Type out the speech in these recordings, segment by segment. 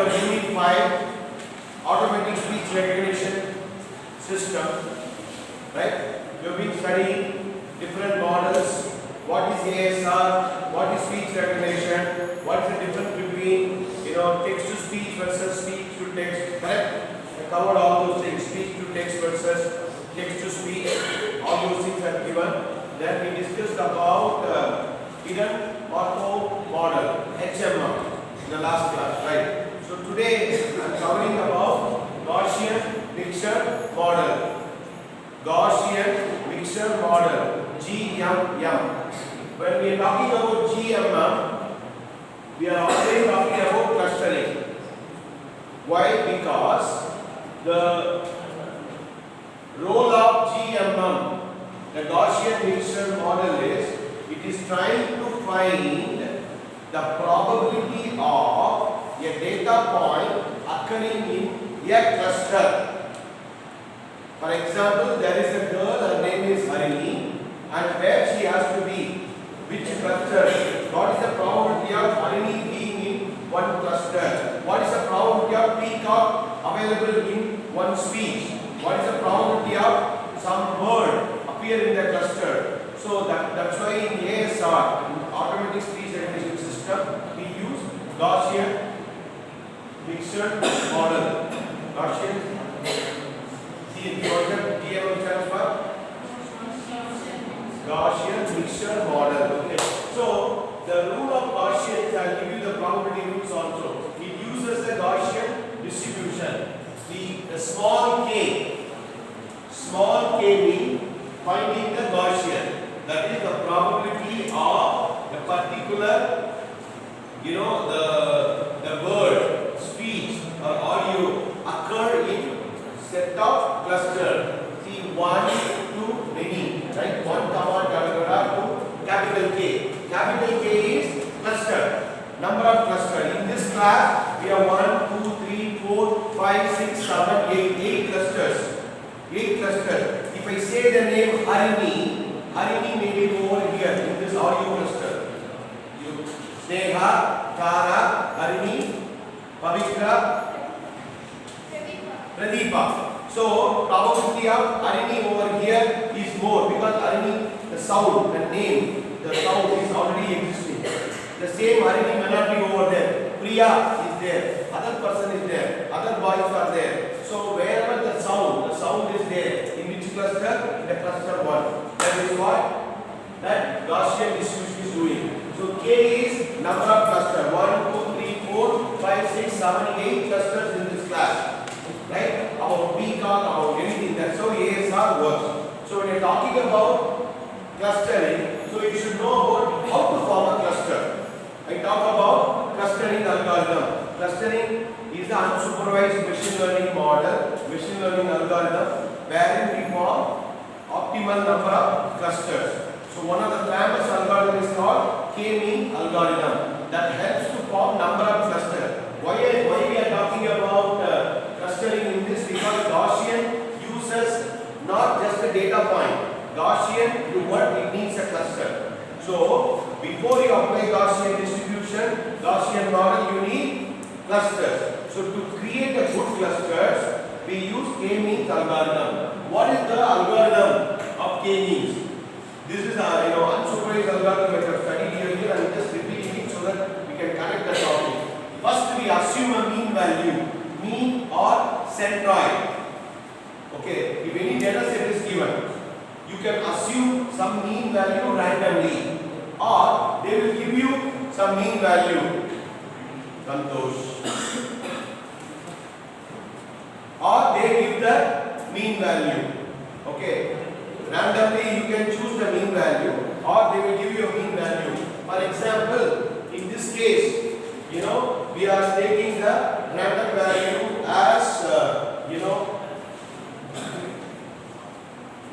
your Unit 5 automatic speech recognition system, right? You have been studying different models. What is ASR? What is speech recognition? What is the difference between text to speech versus speech to text? Correct? I covered all those things. Speech to text versus text to speech. All those things are given. Then we discussed about hidden ortho model HMM in the last class, right? So today I am covering about Gaussian mixture model. Gaussian mixture model (GMM). When we are talking about GMM, we are always talking about clustering. Why? Because the role of GMM, the Gaussian mixture model, is it is trying to find the probability of a data point occurring in a cluster. For example, there is a girl, her name is Harini, and where she has to be, which cluster? What is the probability of Harini being in one cluster? What is the probability of peacock available in one speech? What is the probability of some word appear in the cluster? So that's why in ASR, in automatic speech recognition system, we use Gaussian mixture model. Gaussian, see the concept GMM stands for Gaussian mixture model. Okay. So the rule of Gaussian, I'll give you the probability rules also. It uses the Gaussian distribution. The small k means finding the Gaussian. That is the probability of a particular, the word, speech or audio occur in set of cluster. See, 1 to many, right? 1 comma to capital K. Capital K is cluster, number of cluster. In this class, we have 1, 2, 3, 4, 5, 6, 7, 8 clusters. 8 clusters. If I say the name Harini may be over here in this audio cluster. Sneha, Tara, Harini, Pavitra, Pradeepa. So probability of Harini over here is more because Harini, the sound, the name, the sound is already existing. The same Harini may not be over there. Priya is there, other person is there, other boys are there. So wherever the sound is there, in which cluster? In the cluster 1. That is what that Gaussian distribution is doing. So K is number of cluster. 1, 2, 3, 4, 5, 6, 7, 8 clusters in this class. Right? About peacock, about anything. That's how ASR works. So when you're talking about clustering, so you should know about how to form a cluster. I talk about clustering algorithm. Clustering is the unsupervised machine learning model, machine learning algorithm, wherein we form optimal number of clusters. So one of the famous algorithms is called K-mean algorithm that helps to form number of clusters. Why we are talking about clustering in this? Because Gaussian uses not just a data point. Gaussian, to what it needs a cluster. So before you apply Gaussian distribution, Gaussian model, you need clusters. So to create a good clusters, we use K-means algorithm. What is the algorithm of K-means? This is a unsupervised algorithm I have studied here. I am just repeating it so that we can connect the topic. First, we assume a mean value, mean or centroid. Okay, if any data set is given, you can assume some mean value randomly, or they will give you some mean value. Santosh. Or they give the mean value. Okay. Randomly you can choose the mean value, or they will give you a mean value. For example, in this case, we are taking the random value as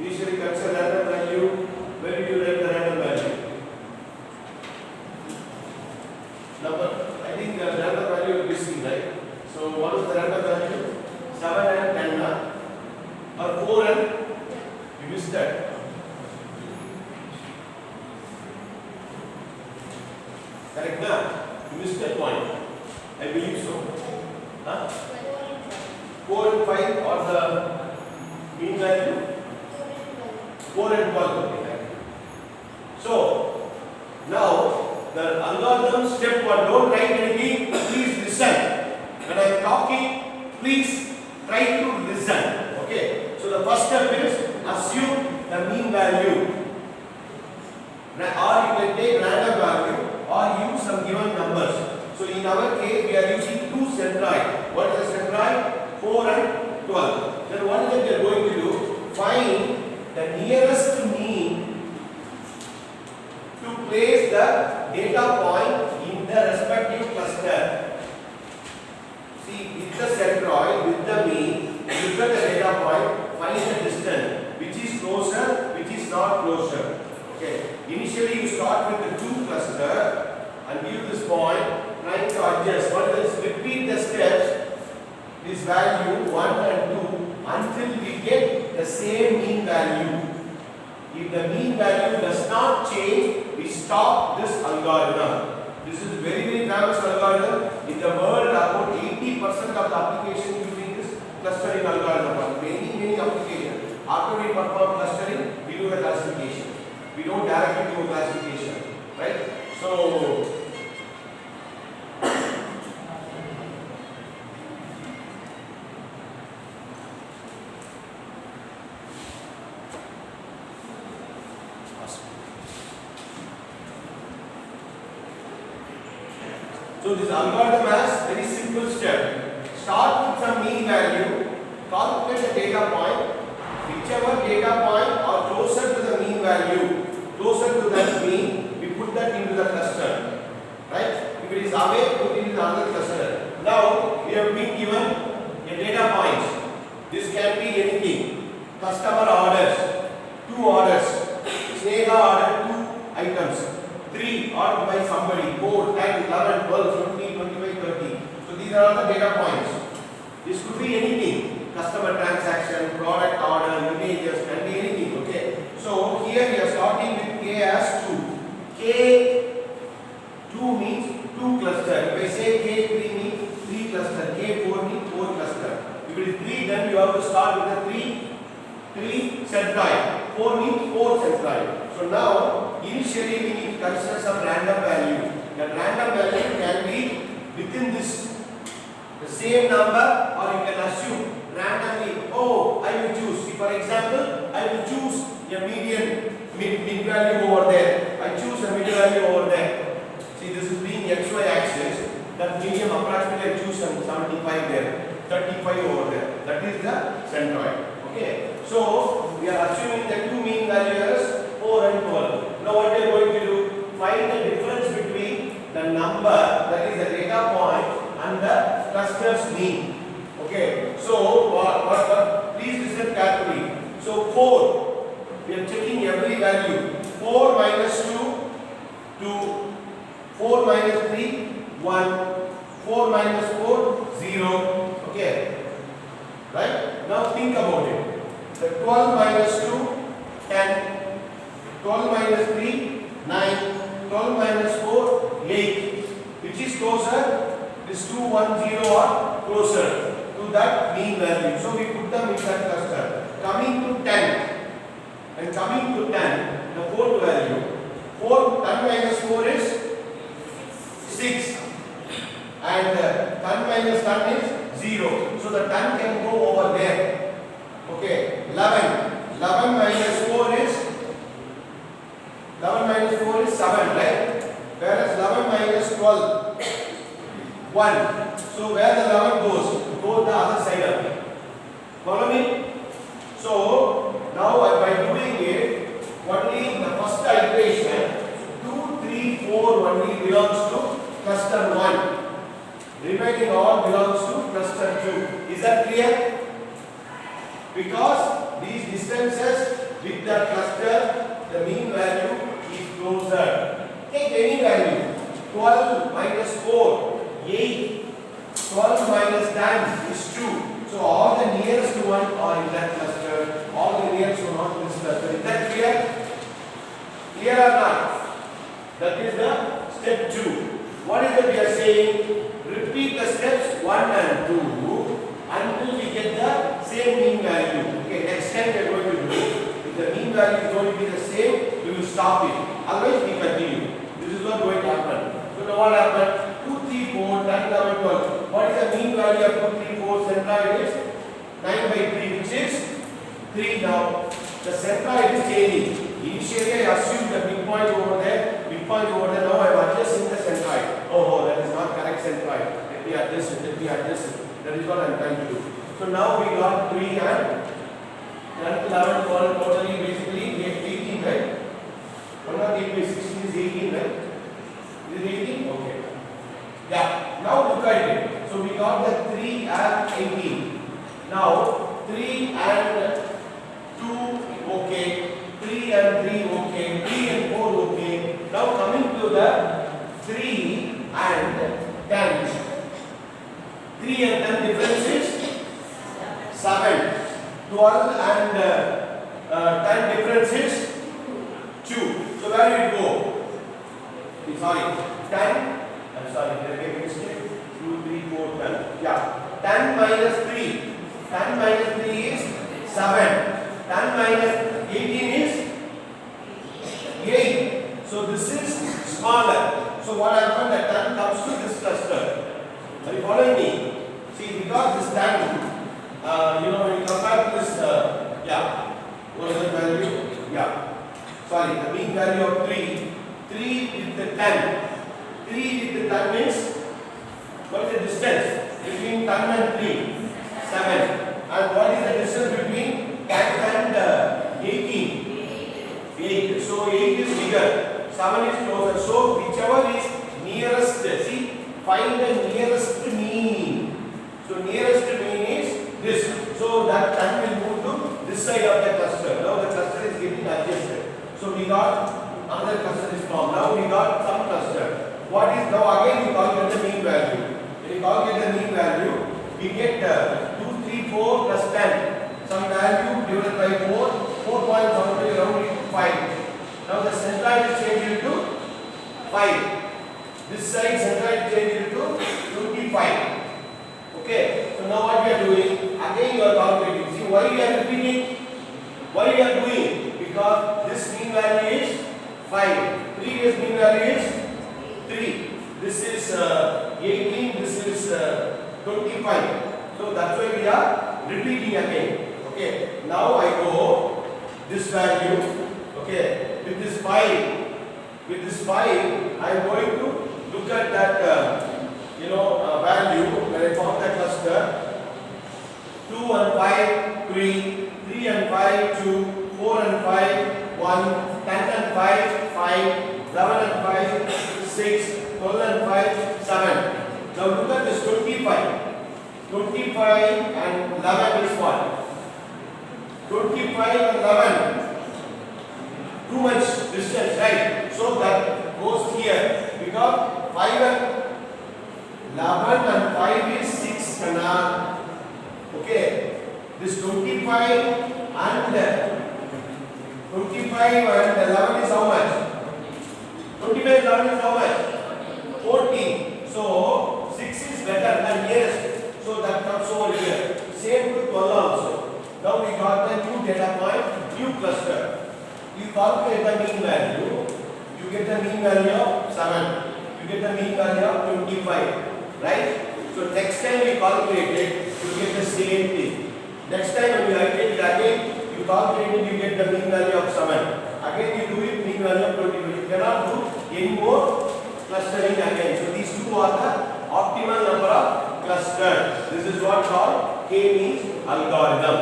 usually consider random value. Where do you write the random value? I think the random value will be C, right? So what is the random value? 7 and 10, or 4 and you missed that. Correct, na? You missed that point. I believe so. Huh? 4 and 5 or the mean value? 4 and 12. Okay. So, now the algorithm step 1, don't write anything, please listen. When I am talking, please try to listen. Okay. So, the first step is assume the mean value. Or you can take random value or use some given numbers. So, in our case, we are using two centroid. What is the centroid? 4 and 12. Then what is it we are going to do? Find the nearest mean to place the data point in the respective cluster. See, with the centroid, with the mean, look at the data point, find the distance, which is closer, which is not closer. Okay. Initially, you start with the 2 cluster and give this point, trying to adjust. What is repeat the steps, this value 1 and 2 until we get the same mean value. If the mean value does not change, we stop this algorithm. This is very famous algorithm. In the world, about 80% of the application using this clustering algorithm. For many applications, after we perform clustering, we do a classification. We don't directly do a classification, right? So, this algorithm has very simple step. Start with some mean value, calculate the data point, whichever data point are closer to the mean value, closer to that mean, we put that into the cluster. Right? If it is away, put it in another cluster. Now, we have been given a data point. This can be anything. Customer orders, 2 orders. Sneha ordered 2 items. 3 ordered by somebody, 4, 10, 11, 12, 15, 25, 30. So these are all the data points. This could be anything. Customer transaction, product order, images, can be anything. Okay. So here we are starting with K as 2. K2 means 2 cluster. If I say K3 means 3 cluster, K4 means 4 cluster. If it is 3, then you have to start with the 3 centroid. 4 means 4 centroid. So now, initially we need to consider some random value. That random value can be within this, the same number, or you can assume randomly, oh, I will choose. See, for example, I will choose a mid value over there. I choose a mid value over there. See, this is being XY axis. That medium approximately I choose 75 there, 35 over there. That is the centroid. Okay. So, we are assuming the 2 mean values 4 and 12. Now what we are going to do? Find the difference between the number, that is the data point, and the cluster's mean. Okay. So please listen carefully. So 4, we are checking every value. 4 minus 2 to 4 minus 3, 1. 4 minus 4, 0. Okay. Right? Now think about it. The 12 minus 2, 10. 12 minus 3, 9, 12 minus 4, 8. Which is closer? This 2, 1, 0 are closer to that mean value. So we put them in that cluster. Coming to 10. And coming to 10, the fourth value. 10 minus 4 is 6. And 10 minus 10 is 0. So the 10 can go over there. Okay. 11. 11 minus 4 is 11 minus 4 is 7, right? Whereas 11 minus 12, 1. So where the 11 goes? Go the other side of it. Follow me? So now by doing it, only in the first iteration, 2, 3, 4 only belongs to cluster 1. Remaining all belongs to cluster 2. Is that clear? Because these distances with the cluster, the mean value is closer. Take any value. 12 minus 4, 8. 12 minus 10 is 2. So all the nearest one are in that cluster. All the nearest one are in this cluster. Is that clear? Clear or not? That is the step 2. What is that we are saying? Repeat the steps 1 and value is going to be the same, we will stop it. Otherwise, we continue. This is what going to happen. So now what happened? 2, 3, 4, 10, 11, 12. What is the mean value of 2, 3, 4? Centroid is 9 by 3, which is 3 now. The centroid is changing. Initially, I assumed the midpoint over there, midpoint over there. Now I am adjusting the centroid. Oh, that is not correct centroid. Let me adjust it. That is what I am trying to do. So now we got 3 and 10, 11, 12, totally basically we have 18, right? 1 not 8 by 16 is 18, right? Is it 18? Okay. Yeah. Now look at it. So we got the 3 and 18. Now 3 and 2, okay. 3 and 3, okay. 3 and 4, okay. Now coming to the 3 and 10. 3 and 10 difference is 7. 12 and 10 difference is 2. So where will it go? Sorry, 10. I'm sorry, there is a mistake. 2, 3, 4, 10. Yeah. 10 minus 3. 10 minus 3 is 7. 10 minus 18 is 8. So this is smaller. So what happened? That 10 comes to this cluster. Are you following me? See, because this 10, when you compare to this, what is the value? Yeah. Sorry, the mean value of 3. 3 with the 10. 3 with the 10 means, what is the distance between 10 and 3? 7. And what is the distance between 10 and 18? 8. So 8 is bigger. 7 is closer. So whichever is nearest, see, find the nearest mean. So nearest mean is this. So that 10 will move to this side of the cluster. Now the cluster is getting adjusted. So we got another cluster is formed. Now we got some cluster. What is now again we calculate the mean value. When you calculate the mean value, we get 2, 3, 4 plus 10. Some value divided by 4. 4 points out to around 5. Now the centroid is changed to 5. This side centroid is changed to 25. Okay. So now what we are doing? Again you are calculating. See why you are repeating? Why you are doing? Because this mean value is 5. Previous mean value is 3. This is 18. This is 25. So that's why we are repeating again. Okay. Now I go this value. Okay. With this 5. With this 5, I am going to look at that value when I form the cluster. 2 and 5, 3. 3 and 5, 2. 4 and 5, 1. 10 and 5, 5. 11 and 5, 6. 12 and 5, 7. Now look at this 25. 25 and 11 is what? 25 and 11. Too much distance, right? So that goes here. Because 5 and 11 and 5 is 6. Okay. This 25 and 11 is how much? 25 and 11 is how much? 14. So 6 is better than nearest. So that comes over here. Same with 12 also. Now we got the new data point, new cluster. You calculate the mean value. You get the mean value of 7. You get the mean value of 25. Right? So next time we calculate it, you get the same thing. Next time when you iterate it again, you calculate it, you get the mean value of 7. Again you do it, mean value of 25. You cannot do any more clustering again. So these two are the optimal number of clusters. This is what called K-means algorithm.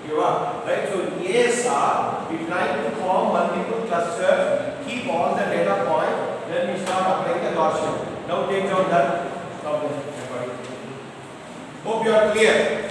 Okay, right? So in ASR, we try to form multiple clusters, keep all the data points, then we start applying the Gaussian. Now take down that problem. Hope you are clear.